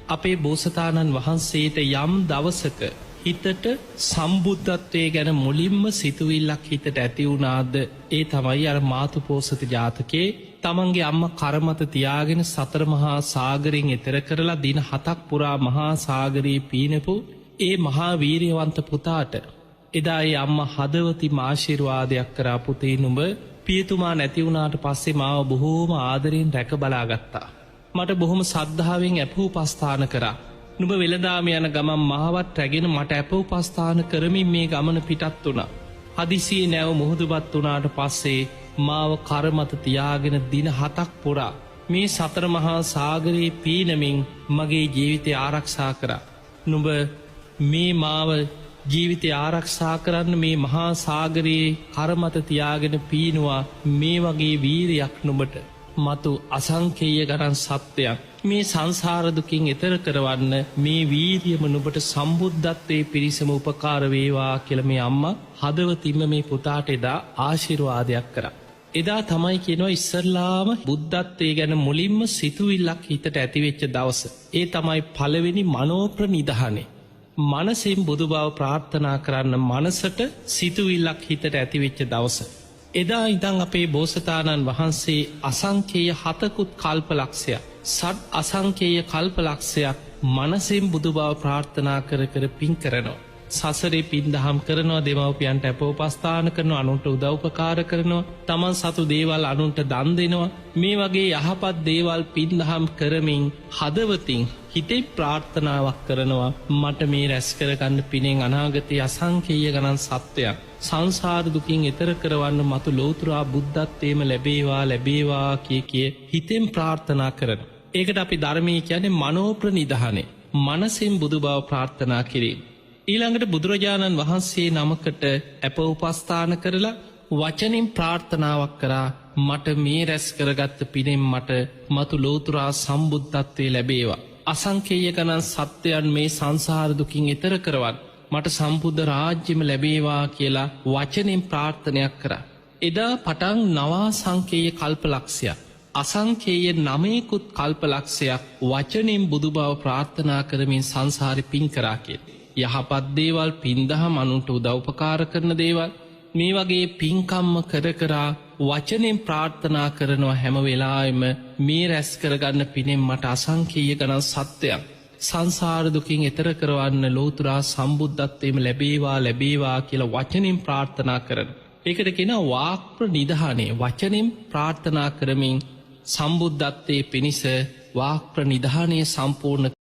අපේ බෝසතාණන් වහන්සේට යම් දවසක හිතට සම්බුද්ධත්වය ගැන මුලින්ම සිතුවිල්ලක් හිතට ඇතිවුණාද ඒ තමයි අර මාතුපෝසත ජාතකයේ තමන්ගේ අම්ම කරමත තියාගෙන සතර මහා සාගරයෙන් එතර කරලා දින 7ක් පුරා මහා සාගරයේ පීනපු ඒ මහා වීරියවන්ත පුතාට එදා ඒ අම්ම හදවතින් ආශිර්වාදයක් කරා පුතේ නුඹ පියතුමා නැති වුණාට පස්සේ මාව බොහෝම ආදරෙන් රැක බලාගත්තා. මට බොහොම සද්ධාවෙන් අපෝපස්ථාන කරා. නුඹ වෙළඳාම යන ගමන් මාවත් රැගෙන මට අපෝපස්ථාන කරමින් මේ ගමන පිටත් වුණා. හදිසියේ නැව මුහුදුබත් වුණාට පස්සේ මාව කරමත තියාගෙන දින 7ක් පුරා මේ සතර මහා සාගරයේ පීනමින් මගේ ජීවිතය ආරක්ෂා කරා. නුඹ මේ මාව ජීවිතය ආරක්ෂා කරන්න මේ මහා සාගරයේ කරමත තියාගෙන පීනවා මේ වගේ වීරයක් නුඹට මතු අසංකේය ගණන් සත්‍යයක් මේ සංසාර දුකින් එතර කරවන්න මේ වීරියම නුඹට සම්බුද්ධත්වයේ පිරිසම උපකාර වේවා කියලා මේ අම්මා හදවතින්ම මේ පුතාට එදා ආශිර්වාදයක් කරා. එදා තමයි කියනවා ඉස්සරලාම බුද්ධත්වයේ ගැන මුලින්ම සිතුවිල්ලක් හිතට ඇතිවෙච්ච දවස. ඒ තමයි පළවෙනි මනෝප්‍රනිධානේ. මනසින් බුදු බව ප්‍රාර්ථනා කරන්න මනසට සිතුවිල්ලක් හිතට ඇතිවෙච්ච දවස. එදා ඉදං අපේ බෝසතාණන් වහන්සේ අසංකේය 7කුත් කල්පලක්ෂයක් සත් අසංකේය කල්පලක්ෂයක් මනසින් බුදු බව ප්‍රාර්ථනා කර කර පින් කරනවා. සසරේ පින්දහම් කරනවා, දෙමව්පියන්ට අපෝපස්ථාන කරනවා, අනුන්ට උදව්පකාර කරනවා, තමන් සතු දේවල් අනුන්ට දන් දෙනවා. මේ වගේ යහපත් දේවල් පින්දහම් කරමින් හදවතින් හිතේ ප්‍රාර්ථනාවක් කරනවා මට මේ රැස් කරගන්න පිනෙන් අනාගතයේ අසංකේය ගණන් සත්‍යයක් සංසාර දුකින් එතර කරවන්න මතු ලෝතුරා බුද්ධත්වයේම ලැබේවා කිය හිතෙන් ප්‍රාර්ථනා කරන. ඒකට අපි ධර්මයේ කියන්නේ මනෝප්‍රනිධානේ. මනසින් බුදු බව ප්‍රාර්ථනා කිරීම. ඊළඟට බුදුරජාණන් වහන්සේ නමකට අප උපස්ථාන කරලා වචනින් ප්‍රාර්ථනාවක් කරා මට මේ රැස් කරගත්ත පිනෙන් මට මතු ලෝතුරා සම්බුද්ධත්වයේ ලැබේවා. අසංකේය ගණන් සත්‍යයන් මේ සංසාර දුකින් එතර කරවන්න මට සම්බුද්ධ රාජ්‍යම ලැබේවා කියලා වචනෙන් ප්‍රාර්ථනයක් කරා. එදා පටන් නවා සංකේය කල්පලක්ෂයක් අසංකේය 9කුත් කල්පලක්ෂයක් වචනෙන් බුදු බව ප්‍රාර්ථනා කරමින් සංසාරෙ පින් කරා කියලා. යහපත් දේවල් පින්දහම් අනුන්ට උදව්පකාර කරන දේවල් මේ වගේ පින්කම්ම කරා වචනෙන් ප්‍රාර්ථනා කරනවා හැම වෙලාවෙම මේ රැස් කරගන්න පිනෙන් මට අසංකේය ගණන් සත්‍යයක් සංසාර දුකින් එතර කරවන්න ලෝතුරා සම්බුද්ධත්වයේම ලැබේවා කියලා වචනෙන් ප්‍රාර්ථනා කරන. ඒකට කියනවා වාක් ප්‍රනිධානේ. වචනෙන් ප්‍රාර්ථනා කරමින් සම්බුද්ධත්වයේ පිණිස වාක් ප්‍රනිධානය සම්පූර්ණ